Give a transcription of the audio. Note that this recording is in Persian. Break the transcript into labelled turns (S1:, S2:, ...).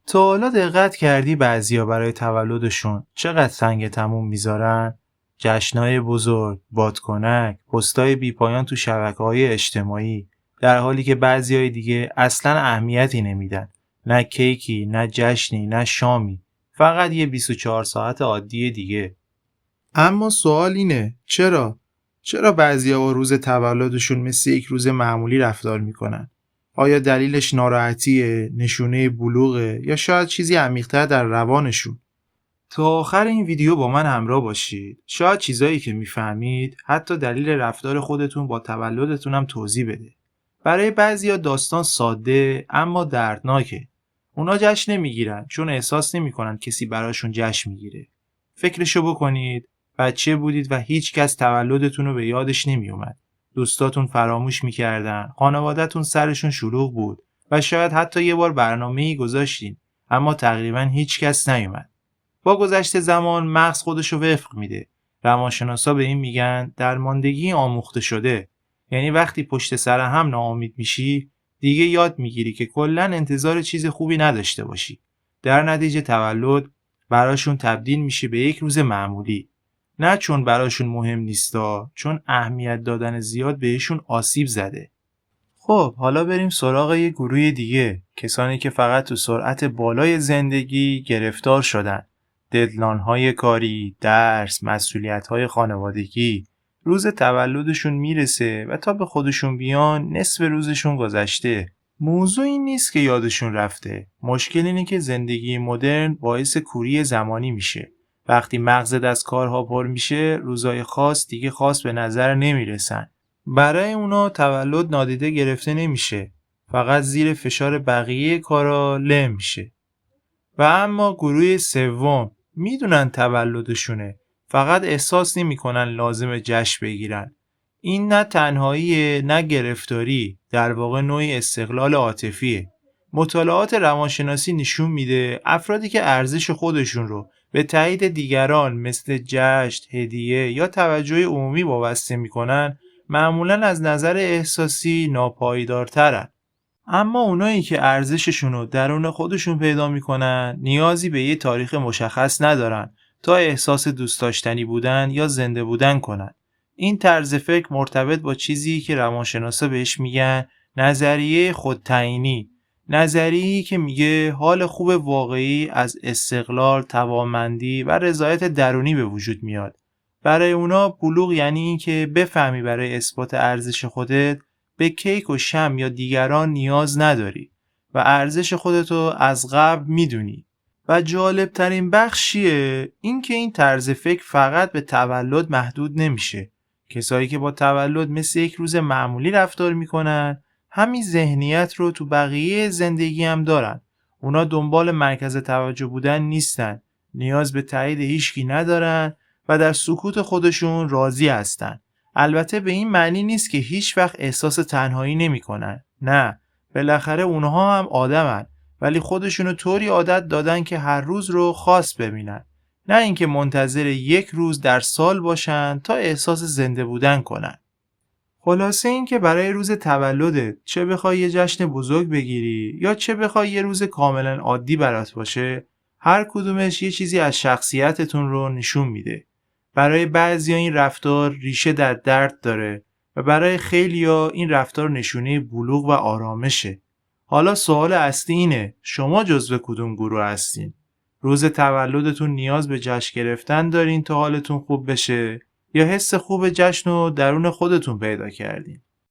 S1: تا حالا دقت کردی بعضیا برای تولدشون چقدر سنگ تموم میذارن؟ جشنای بزرگ، بادکنک، پستای بیپایان تو شبکه‌های اجتماعی، در حالی که بعضیای دیگه اصلاً اهمیتی نمیدن. نه کیکی، نه جشنی، نه شامی. فقط یه 24 ساعت عادی دیگه.
S2: اما سوال اینه چرا بعضیا با روز تولدشون مثل یک روز معمولی رفتار میکنن؟ آیا دلیلش ناراحتیه، نشونه بلوغه یا شاید چیزی عمیق‌تر در روانشون؟
S1: تا آخر این ویدیو با من همراه باشید. شاید چیزایی که میفهمید حتی دلیل رفتار خودتون با تولدتون هم توضیح بده. برای بعضیا داستان ساده اما دردناکه. اونا جشن نمیگیرن چون احساس نمیکنن کسی براشون جشن میگیره. فکرشو بکنید. بچه بودید و هیچ کس تولدتون رو به یادش نمیومد. دوستاتون فراموش میکردن، خانواده‌تون سرشون شلوغ بود و شاید حتی یه بار برنامه‌ای گذاشتین اما تقریبا هیچ کس نیومد. با گذشت زمان مغز خودشو وفق میده. روانشناسا به این میگن درماندگی آموخته شده. یعنی وقتی پشت سر هم ناامید میشی دیگه یاد میگیری که کلاً انتظار چیز خوبی نداشته باشی. در نتیجه تولد براشون تبدیل میشه به یک روز معمولی. نه چون براشون مهم نیستا، چون اهمیت دادن زیاد بهشون آسیب زده. خب حالا بریم سراغ یه گروه دیگه. کسانی که فقط تو سرعت بالای زندگی گرفتار شدن. ددلاین‌های کاری، درس، مسئولیت‌های خانوادگی. روز تولدشون میرسه و تا به خودشون بیان نصف روزشون گذشته. موضوع این نیست که یادشون رفته. مشکل اینه که زندگی مدرن باعث کوری زمانی میشه. وقتی مغزت از کارها پر میشه، روزای خاص دیگه خاص به نظر نمیرسن. برای اونا تولد نادیده گرفته نمیشه. فقط زیر فشار بقیه کارا لم میشه. و اما گروه سوم میدونن تولدشونه، فقط احساس نمیکنن لازم جشن بگیرن. این نه تنهاییه نه گرفتاری، در واقع نوعی استقلال عاطفیه. مطالعات روانشناسی نشون میده افرادی که ارزش خودشون رو به تایید دیگران مثل جشن، هدیه یا توجه عمومی وابسته میکنن معمولاً از نظر احساسی ناپایدارترن. اما اونایی که ارزششون رو درون خودشون پیدا میکنن نیازی به یه تاریخ مشخص ندارن تا احساس دوست داشتنی بودن یا زنده بودن کنن. این طرز فکر مرتبط با چیزی که روانشناسا بهش میگن نظریه خودتعیینی. نظریه‌ای که میگه حال خوب واقعی از استقلال، توانمندی و رضایت درونی به وجود میاد. برای اونا بلوغ یعنی این که بفهمی برای اثبات ارزش خودت به کیک و شم یا دیگران نیاز نداری و ارزش خودتو از قبل میدونی. و جالب ترین بخش چیه؟ این که این طرز فکر فقط به تولد محدود نمیشه. کسایی که با تولد مثل یک روز معمولی رفتار میکنن همین ذهنیت رو تو بقیه زندگی هم دارن. اونا دنبال مرکز توجه بودن نیستن، نیاز به تایید هیچکی ندارن و در سکوت خودشون راضی هستن. البته به این معنی نیست که هیچ وقت احساس تنهایی نمی‌کنن. نه، بالاخره اونها هم آدمن، ولی خودشونو طوری عادت دادن که هر روز رو خاص ببینن. نه اینکه منتظر یک روز در سال باشن تا احساس زنده بودن کنن. خلاصه این که برای روز تولدت چه بخوای یه جشن بزرگ بگیری یا چه بخوای یه روز کاملا عادی برات باشه، هر کدومش یه چیزی از شخصیتتون رو نشون میده. برای بعضیا این رفتار ریشه در درد داره و برای خیلیا این رفتار نشونه بلوغ و آرامشه. حالا سوال اصلی اینه، شما جزو کدوم گروه هستین؟ روز تولدتون نیاز به جشن گرفتن دارین تا حالتون خوب بشه یا حس خوب جشن رو درون خودتون پیدا کردین؟